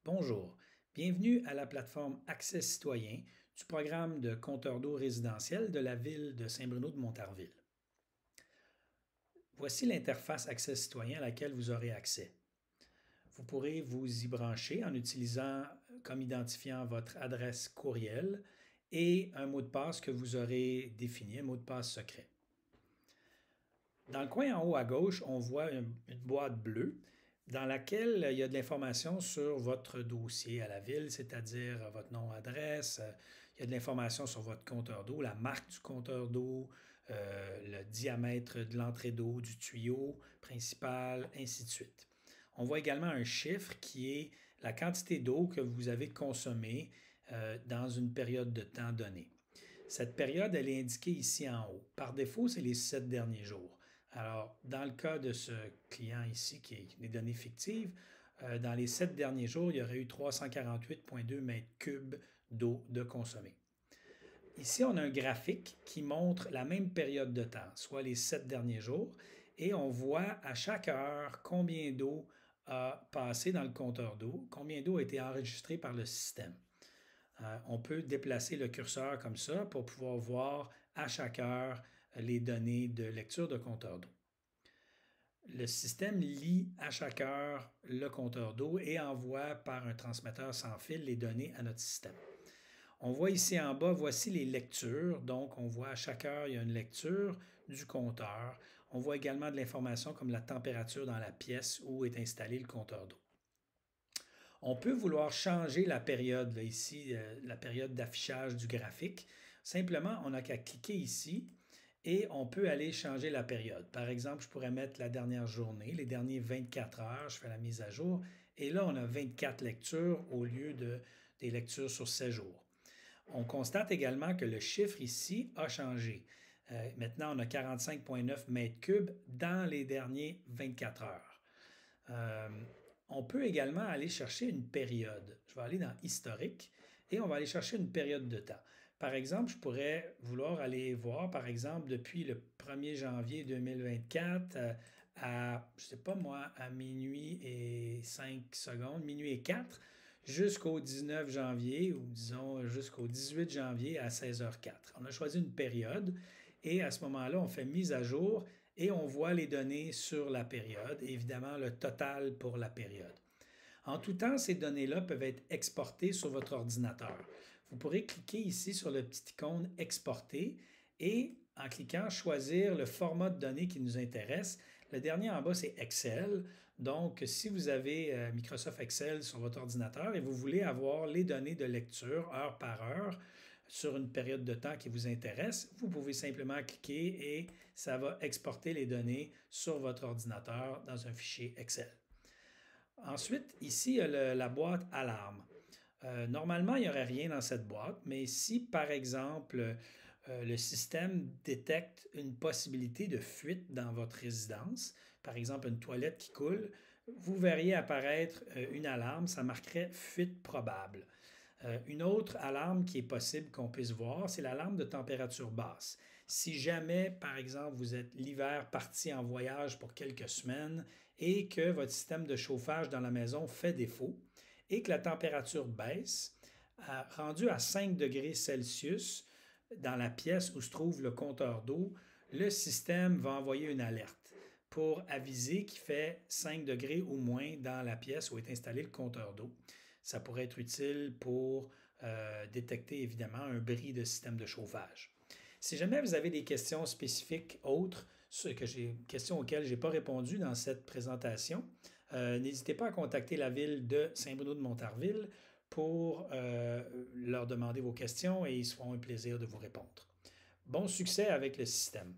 Bonjour, bienvenue à la plateforme Accès citoyen du programme de compteur d'eau résidentiel de la ville de Saint-Bruno-de-Montarville. Voici l'interface Accès citoyen à laquelle vous aurez accès. Vous pourrez vous y brancher en utilisant comme identifiant votre adresse courriel et un mot de passe que vous aurez défini, un mot de passe secret. Dans le coin en haut à gauche, on voit une boîte bleue dans laquelle il y a de l'information sur votre dossier à la ville, c'est-à-dire votre nom, adresse. Il y a de l'information sur votre compteur d'eau, la marque du compteur d'eau, le diamètre de l'entrée d'eau, du tuyau principal, ainsi de suite. On voit également un chiffre qui est la quantité d'eau que vous avez consommée dans une période de temps donnée. Cette période, elle est indiquée ici en haut. Par défaut, c'est les 7 derniers jours. Alors, dans le cas de ce client ici, qui est des données fictives, dans les 7 derniers jours, il y aurait eu 348,2 mètres cubes d'eau de consommée. Ici, on a un graphique qui montre la même période de temps, soit les 7 derniers jours, et on voit à chaque heure combien d'eau a passé dans le compteur d'eau, combien d'eau a été enregistrée par le système. On peut déplacer le curseur comme ça pour pouvoir voir à chaque heure les données de lecture de compteur d'eau. Le système lit à chaque heure le compteur d'eau et envoie par un transmetteur sans fil les données à notre système. On voit ici en bas, voici les lectures. Donc, on voit à chaque heure, il y a une lecture du compteur. On voit également de l'information comme la température dans la pièce où est installé le compteur d'eau. On peut vouloir changer la période, là, ici, la période d'affichage du graphique. Simplement, on n'a qu'à cliquer ici et on peut aller changer la période. Par exemple, je pourrais mettre la dernière journée, les derniers 24 heures, je fais la mise à jour, et là, on a 24 lectures au lieu des lectures sur 7 jours. On constate également que le chiffre ici a changé. Maintenant, on a 45,9 mètres cubes dans les derniers 24 heures. On peut également aller chercher une période. Je vais aller dans Historique et on va aller chercher une période de temps. Par exemple, je pourrais vouloir aller voir, par exemple, depuis le 1er janvier 2024 à, je ne sais pas moi, à minuit et 5 secondes, minuit et 4, jusqu'au 19 janvier ou disons jusqu'au 18 janvier à 16h04. On a choisi une période et à ce moment-là, on fait mise à jour et on voit les données sur la période, et évidemment le total pour la période. En tout temps, ces données-là peuvent être exportées sur votre ordinateur. Vous pourrez cliquer ici sur le petit icône Exporter et en cliquant choisir le format de données qui nous intéresse. Le dernier en bas, c'est Excel. Donc, si vous avez Microsoft Excel sur votre ordinateur et vous voulez avoir les données de lecture heure par heure sur une période de temps qui vous intéresse, vous pouvez simplement cliquer et ça va exporter les données sur votre ordinateur dans un fichier Excel. Ensuite, ici, il y a la boîte alarme. Normalement, il n'y aurait rien dans cette boîte, mais si, par exemple, le système détecte une possibilité de fuite dans votre résidence, par exemple une toilette qui coule, vous verriez apparaître une alarme, ça marquerait fuite probable. Une autre alarme qui est possible qu'on puisse voir, c'est l'alarme de température basse. Si jamais, par exemple, vous êtes l'hiver parti en voyage pour quelques semaines et que votre système de chauffage dans la maison fait défaut et que la température baisse, rendu à 5 degrés Celsius dans la pièce où se trouve le compteur d'eau, le système va envoyer une alerte pour aviser qu'il fait 5 degrés ou moins dans la pièce où est installé le compteur d'eau. Ça pourrait être utile pour détecter évidemment un bris de système de chauffage. Si jamais vous avez des questions spécifiques autres, questions auxquelles je n'ai pas répondu dans cette présentation, n'hésitez pas à contacter la ville de Saint-Bruno-de-Montarville pour leur demander vos questions et ils se feront un plaisir de vous répondre. Bon succès avec le système.